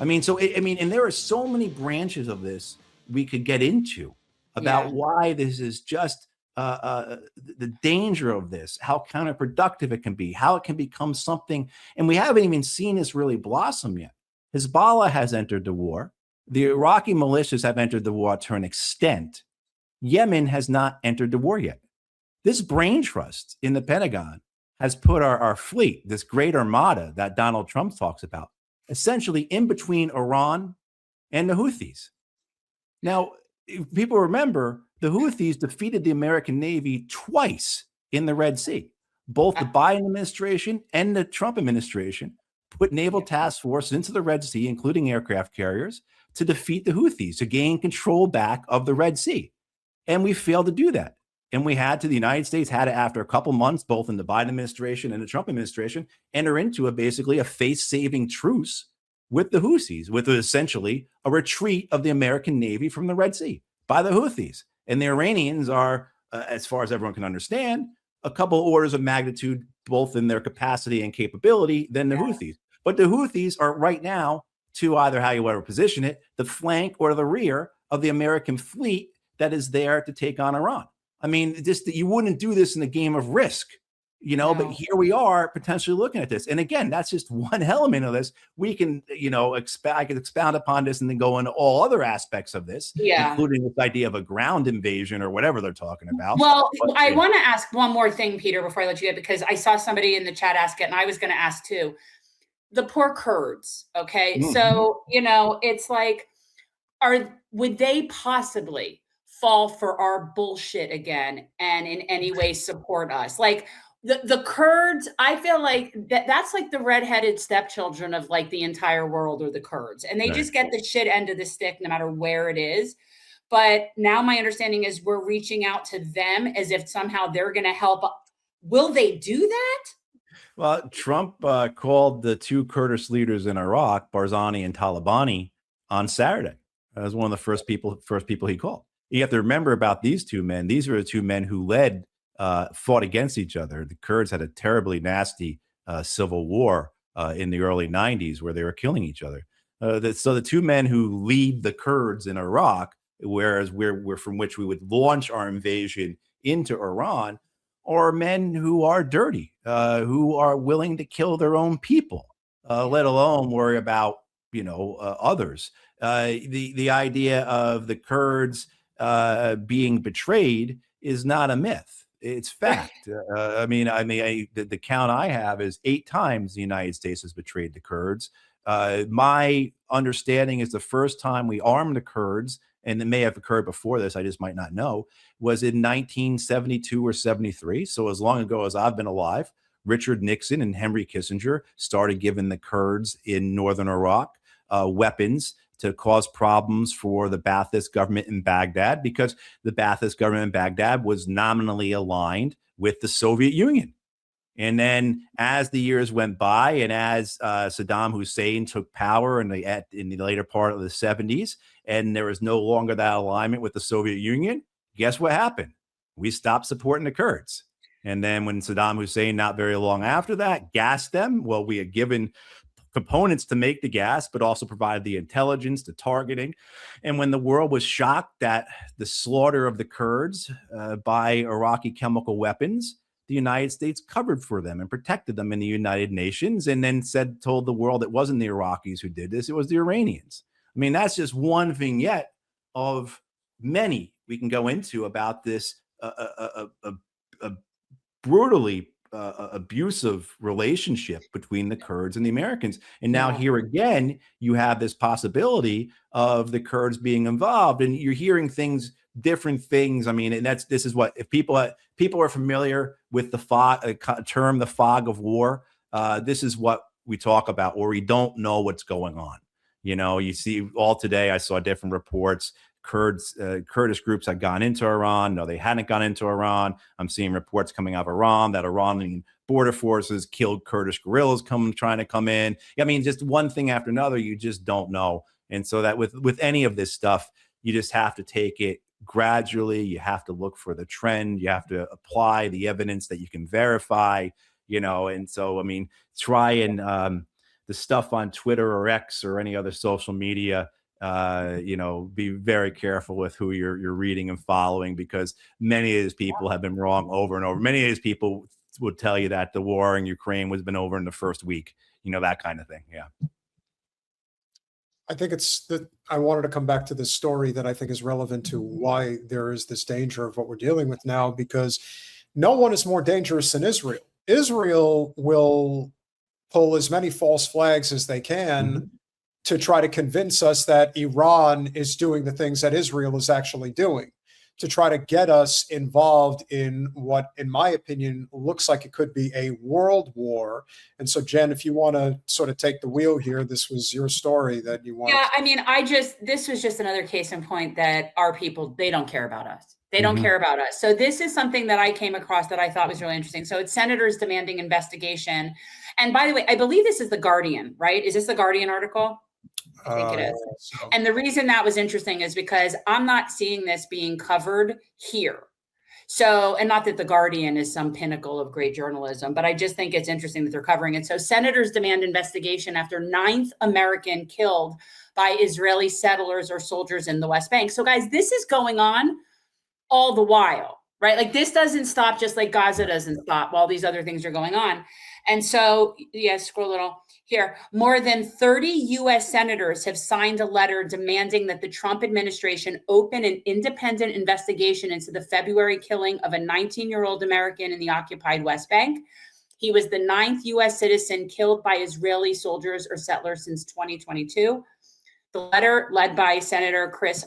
I mean, and there are so many branches of this we could get into about Yeah. why this is just the danger of this, how counterproductive it can be, how it can become something. And we haven't even seen this really blossom yet. Hezbollah has entered the war. The Iraqi militias have entered the war to an extent. Yemen has not entered the war yet. This brain trust in the Pentagon has put our fleet, this great armada that Donald Trump talks about, essentially in between Iran and the Houthis. Now, if people remember, the Houthis defeated the American Navy twice in the Red Sea. Both the Biden administration and the Trump administration put naval task forces into the Red Sea, including aircraft carriers, to defeat the Houthis, to gain control back of the Red Sea. And we failed to do that. And the United States had to, after a couple months, both in the Biden administration and the Trump administration, enter into basically a face-saving truce with the Houthis, with essentially a retreat of the American Navy from the Red Sea by the Houthis. And the Iranians are, as far as everyone can understand, a couple orders of magnitude, both in their capacity and capability, than the Houthis. But the Houthis are right now, to either how you want to position it, the flank or the rear of the American fleet that is there to take on Iran. I mean, you wouldn't do this in a game of Risk, but here we are potentially looking at this. And again, that's just one element of this. We can, I could expound upon this and then go into all other aspects of this, including this idea of a ground invasion or whatever they're talking about. Well, I want to ask one more thing, Peter, before I let you go, because I saw somebody in the chat ask it, and I was going to ask too. The poor Kurds, okay? Mm-hmm. So, it's like, would they possibly fall for our bullshit again and in any way support us? Like the Kurds, I feel like that's like the redheaded stepchildren of like the entire world, or the Kurds. And they just get the shit end of the stick no matter where it is. But now my understanding is we're reaching out to them as if somehow they're going to help. Will they do that? Well, Trump called the two Kurdish leaders in Iraq, Barzani and Talabani, on Saturday. That was one of the first people he called. You have to remember about these two men. These are the two men who fought against each other. The Kurds had a terribly nasty civil war in the early 90s where they were killing each other. So the two men who lead the Kurds in Iraq, whereas we're from which we would launch our invasion into Iran, are men who are dirty, who are willing to kill their own people, let alone worry about others. The idea of the Kurds being betrayed is not a myth. It's fact. The count I have is 8 times the United States has betrayed the Kurds. My understanding is the first time we armed the Kurds, and it may have occurred before this, I just might not know, was in 1972 or 73. So as long ago as I've been alive, Richard Nixon and Henry Kissinger started giving the Kurds in northern Iraq weapons to cause problems for the Ba'athist government in Baghdad, because the Ba'athist government in Baghdad was nominally aligned with the Soviet Union. And then as the years went by, and as Saddam Hussein took power in the later part of the 70s, and there was no longer that alignment with the Soviet Union, guess what happened? We stopped supporting the Kurds. And then when Saddam Hussein, not very long after that, gassed them, well, we had given components to make the gas, but also provided the intelligence, the targeting. And when the world was shocked at the slaughter of the Kurds by Iraqi chemical weapons, the United States covered for them and protected them in the United Nations, and then told the world it wasn't the Iraqis who did this, it was the Iranians. I mean, that's just one vignette of many we can go into about this brutally abusive relationship between the Kurds and the Americans. And now here again, you have this possibility of the Kurds being involved, and you're hearing different things. I mean, and this is what, if people are familiar with the term, the fog of war, this is what we talk about, where we don't know what's going on. You see all today, I saw different reports. Kurdish groups had gone into Iran. No, they hadn't gone into Iran. I'm seeing reports coming out of Iran that Iranian border forces killed Kurdish guerrillas trying to come in. I mean, just one thing after another, you just don't know. And so that with any of this stuff, you just have to take it gradually. You have to look for the trend. You have to apply the evidence that you can verify, and so, I mean, try and the stuff on Twitter or X or any other social media, be very careful with who you're reading and following, because many of these people have been wrong over and over. Many of these people would tell you that the war in Ukraine was been over in the first week, that kind of thing. Yeah. I think I wanted to come back to this story that I think is relevant to why there is this danger of what we're dealing with now, because no one is more dangerous than Israel. Israel will pull as many false flags as they can to try to convince us that Iran is doing the things that Israel is actually doing, to try to get us involved in what, in my opinion, looks like it could be a world war. And so, Jen, if you want to sort of take the wheel here, this was your story that you wanted. Yeah, I mean, this was just another case in point that our people, they don't care about us. They don't care about us. So this is something that I came across that I thought was really interesting. So it's senators demanding investigation. And by the way, I believe this is The Guardian, right? Is this the Guardian article? I think it is. So. And the reason that was interesting is because I'm not seeing this being covered here. So, and not that The Guardian is some pinnacle of great journalism, but I just think it's interesting that they're covering it. So senators demand investigation after 9th American killed by Israeli settlers or soldiers in the West Bank. So guys, this is going on all the while, right? Like this doesn't stop, just like Gaza doesn't stop while these other things are going on. And so, scroll a little here. More than 30 U.S. senators have signed a letter demanding that the Trump administration open an independent investigation into the February killing of a 19-year-old American in the occupied West Bank. He was the 9th U.S. citizen killed by Israeli soldiers or settlers since 2022. The letter, led by Senator Chris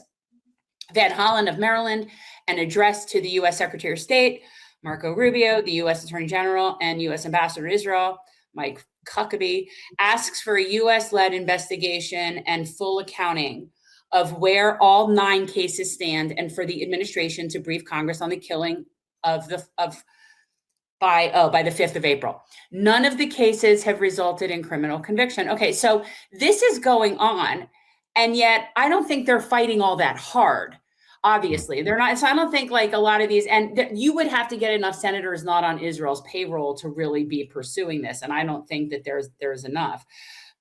Van Hollen of Maryland and addressed to the U.S. Secretary of State, Marco Rubio, the U.S. Attorney General, and U.S. Ambassador to Israel, Mike Huckabee, asks for a U.S.-led investigation and full accounting of where all 9 cases stand, and for the administration to brief Congress on the killing by the 5th of April. None of the cases have resulted in criminal conviction. Okay, so this is going on, and yet I don't think they're fighting all that hard. Obviously, they're not. So I don't think like a lot of these, and you would have to get enough senators not on Israel's payroll to really be pursuing this. And I don't think that there's enough.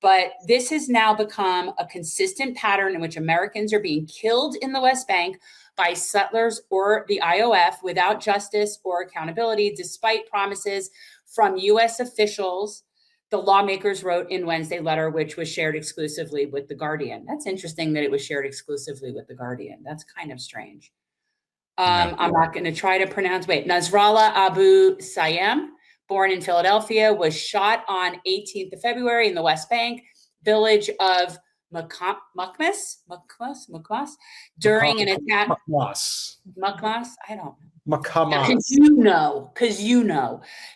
But this has now become a consistent pattern in which Americans are being killed in the West Bank by settlers or the IOF without justice or accountability, despite promises from U.S. officials. The lawmakers wrote in Wednesday letter, which was shared exclusively with The Guardian. That's interesting that it was shared exclusively with The Guardian. That's kind of strange. I'm not going to try to pronounce. Nasrallah Abu Sayyam, born in Philadelphia, was shot on 18th of February in the West Bank, village of Mukmas, during an attack. Mukmas? I don't know. Because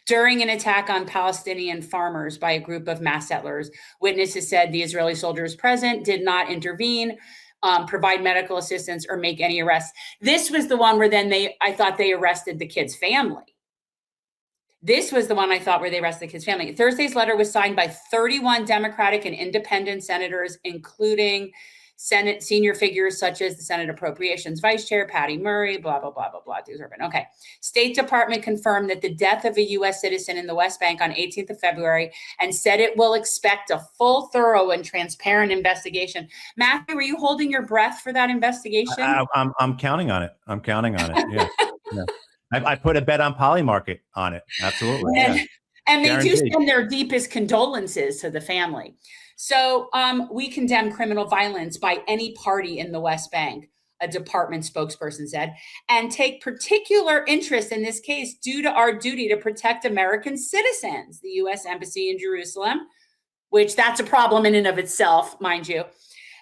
during an attack on Palestinian farmers by a group of mass settlers. Witnesses said the Israeli soldiers present did not intervene, provide medical assistance, or make any arrests. This was the one where then I thought they arrested the kid's family. This was the one I thought where they arrested the kid's family. Thursday's letter was signed by 31 Democratic and independent senators, including Senate senior figures such as the Senate Appropriations Vice Chair, Patty Murray, blah, blah, blah, blah, blah. Okay. State Department confirmed that the death of a U.S. citizen in the West Bank on 18th of February and said it will expect a full, thorough, and transparent investigation. Matthew, were you holding your breath for that investigation? I'm counting on it. Yeah. Yeah. I put a bet on Polymarket on it. Absolutely. And they do send their deepest condolences to the family. So we condemn criminal violence by any party in the West Bank, a department spokesperson said, and take particular interest in this case due to our duty to protect American citizens. The U.S. Embassy in Jerusalem, which that's a problem in and of itself, mind you,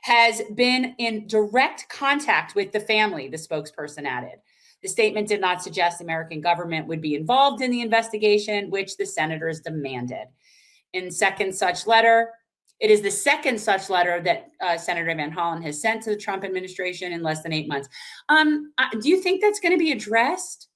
has been in direct contact with the family, the spokesperson added. The statement did not suggest the American government would be involved in the investigation, which the senators demanded. It is the second such letter that Senator Van Hollen has sent to the Trump administration in less than 8 months. Do you think that's going to be addressed?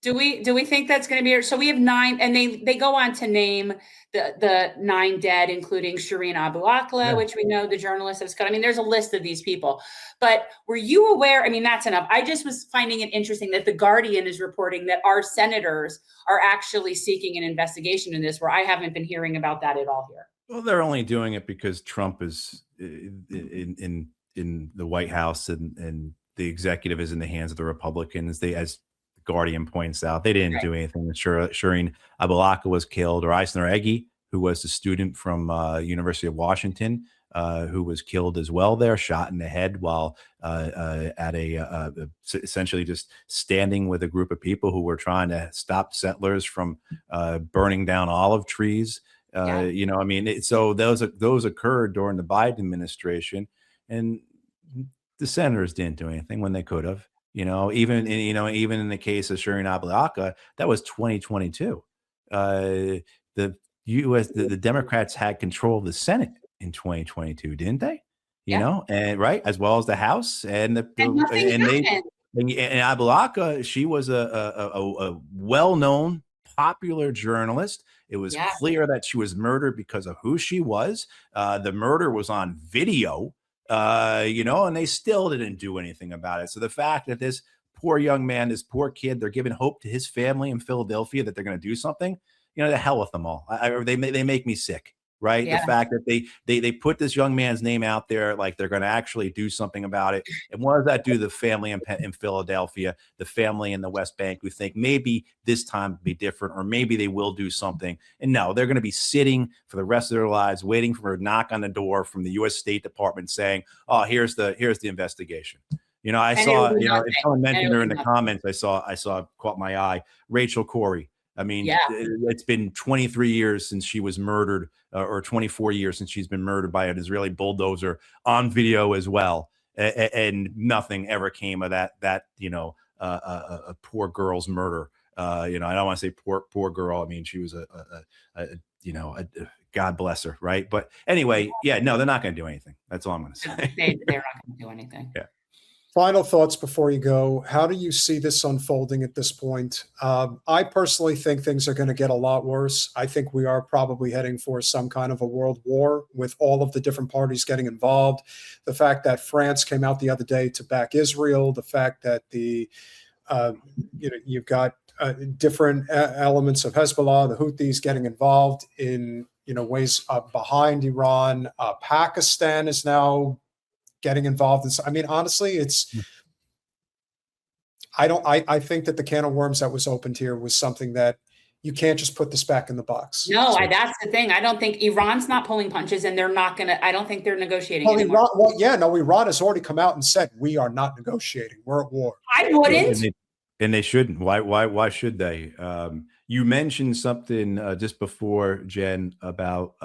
Do we think that's going to be? So we have 9, and they go on to name the 9 dead, including Shireen Abu Akleh, which we know the journalist has cut. I mean, there's a list of these people. But were you aware? I mean, that's enough. I just was finding it interesting that The Guardian is reporting that our senators are actually seeking an investigation in this, where I haven't been hearing about that at all here. Well, they're only doing it because Trump is in the White House, and the executive is in the hands of the Republicans. They, as Guardian points out, they didn't Right. do anything. Shireen Abu was killed, or Eisner Eggy, who was the student from University of Washington, who was killed as well there, shot in the head while at essentially just standing with a group of people who were trying to stop settlers from burning down olive trees. Yeah. You know, I mean, so those occurred during the Biden administration, and the senators didn't do anything when they could have. Even in the case of Shireen Abu Akleh, that was 2022. The the Democrats had control of the Senate in 2022, didn't they? Yeah. And right, as well as the House, and And nothing happened. and Abu Akleh, she was a well-known, popular journalist. It was Yeah. clear that she was murdered because of who she was. The murder was on video, and they still didn't do anything about it. So the fact that this poor young man, this poor kid, they're giving hope to his family in Philadelphia that they're going to do something, the hell with them all. They make me sick. Right. Yeah. The fact that they put this young man's name out there like they're going to actually do something about it. And what does that do to the family in Philadelphia, the family in the West Bank, who think maybe this time will be different, or maybe they will do something? And no, they're going to be sitting for the rest of their lives, waiting for a knock on the door from the U.S. State Department saying, "Oh, here's the investigation." I And saw, it'll do if nothing. someone mentioned her in the nothing. comments, I saw caught my eye, Rachel Corrie. I mean, Yeah. it's been 23 years since she was murdered, or 24 years since she's been murdered by an Israeli bulldozer on video as well. And nothing ever came of that, a poor girl's murder. I don't want to say poor girl. I mean, she was God bless her. Right. But anyway, yeah, no, they're not going to do anything. That's all I'm going to say. They're not going to do anything. Yeah. Final thoughts before you go. How do you see this unfolding at this point? I personally think things are going to get a lot worse. I think we are probably heading for some kind of a world war with all of the different parties getting involved. The fact that France came out the other day to back Israel, the fact that you've got different elements of Hezbollah, the Houthis getting involved in ways behind Iran. Pakistan is now getting involved in. I mean, honestly, I think that the can of worms that was opened here was something that you can't just put this back in the box. No, that's the thing. I don't think Iran's not pulling punches, and they're not going to, I don't think they're negotiating anymore. Iran has already come out and said, we are not negotiating. We're at war. I wouldn't. And they shouldn't. Why should they? You mentioned something just before, Jen, about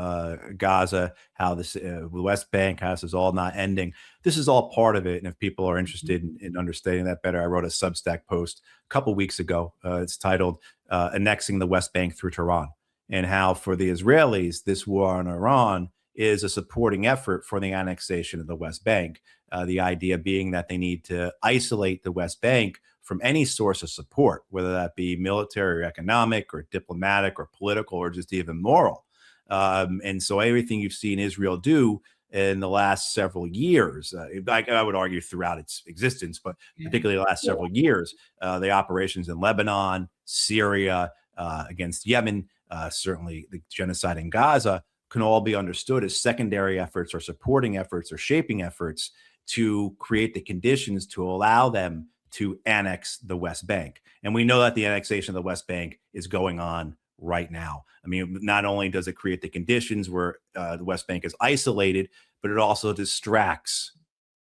Gaza, how the West Bank house is all not ending. This is all part of it. And if people are interested in understanding that better, I wrote a Substack post a couple weeks ago. It's titled Annexing the West Bank Through Tehran, and how for the Israelis, this war on Iran is a supporting effort for the annexation of the West Bank. The idea being that they need to isolate the West Bank from any source of support, whether that be military or economic or diplomatic or political or just even moral. And so everything you've seen Israel do in the last several years, I would argue throughout its existence, but particularly the last several years, the operations in Lebanon, Syria, against Yemen, certainly the genocide in Gaza, can all be understood as secondary efforts or supporting efforts or shaping efforts to create the conditions to allow them to annex the West Bank. And we know that the annexation of the West Bank is going on right now. I mean, not only does it create the conditions where the West Bank is isolated, but it also distracts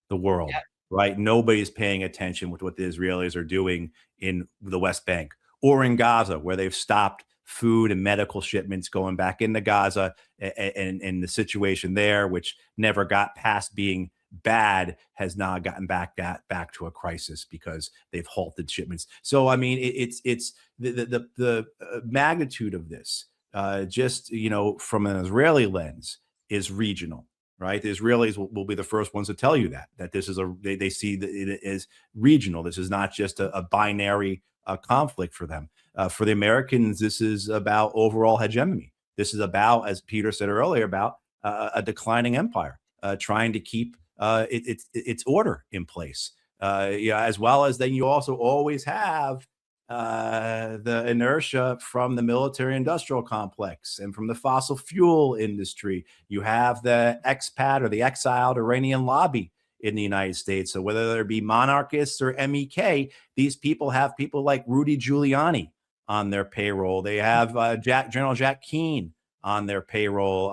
the world, right? Nobody's paying attention with what the Israelis are doing in the West Bank or in Gaza, where they've stopped food and medical shipments going back into Gaza, and the situation there, which never got past being bad, has now gotten back to a crisis because they've halted shipments. So I mean, it's the magnitude of this, just from an Israeli lens, is regional, right? The Israelis will be the first ones to tell you that this is they see that it is regional. This is not just a binary conflict for them. For the Americans, this is about overall hegemony. This is about, as Peter said earlier, about a declining empire, trying to keep its order in place. As well as then you also always have the inertia from the military industrial complex and from the fossil fuel industry. You have the expat or the exiled Iranian lobby in the United States. So whether there be monarchists or MEK, these people have people like Rudy Giuliani on their payroll. They have General Jack Keane on their payroll.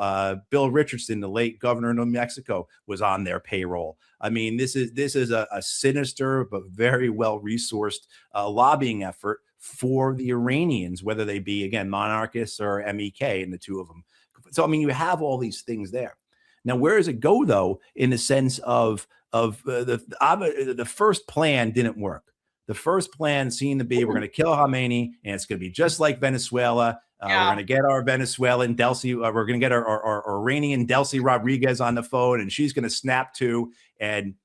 Bill Richardson, the late governor of New Mexico, was on their payroll. I mean, this is a sinister but very well-resourced lobbying effort for the Iranians, whether they be, again, monarchists or MEK, and the two of them. So, I mean, you have all these things there. Now, where does it go, though, in the sense of the first plan didn't work. The first plan seemed to be, we're going to kill Khamenei, and it's going to be just like Venezuela. We're going to get our Venezuelan Delcy. We're going to get our Iranian Delcy Rodriguez on the phone, and she's going to snap to, and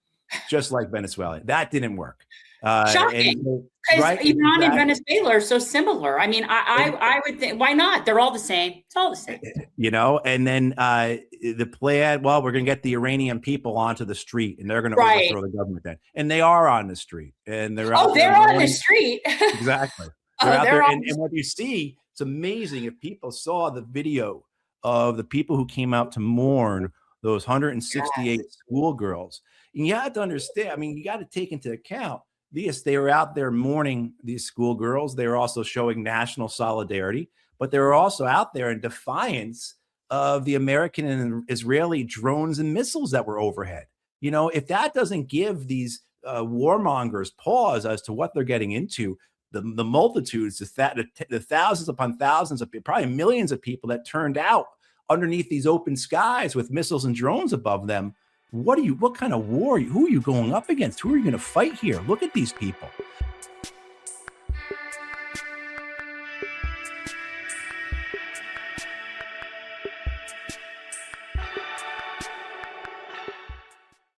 just like Venezuela. That didn't work. Shocking, because Iran and Venezuela are so similar. I mean, I would think, why not? They're all the same. It's all the same. You know, and then the plan, well, we're going to get the Iranian people onto the street, and they're going to overthrow the government then. And they are on the street. And they're out they're on the street. Exactly. They're out there. And what you see, it's amazing if people saw the video of the people who came out to mourn those 168 schoolgirls. And you have to understand, I mean, you got to take into account, yes, they were out there mourning these schoolgirls. They were also showing national solidarity, but they were also out there in defiance of the American and Israeli drones and missiles that were overhead. You know, if that doesn't give these warmongers pause as to what they're getting into, the multitudes, the thousands upon thousands of probably millions of people that turned out underneath these open skies with missiles and drones above them. What kind of war? Who are you going up against? Who are you going to fight here? Look at these people.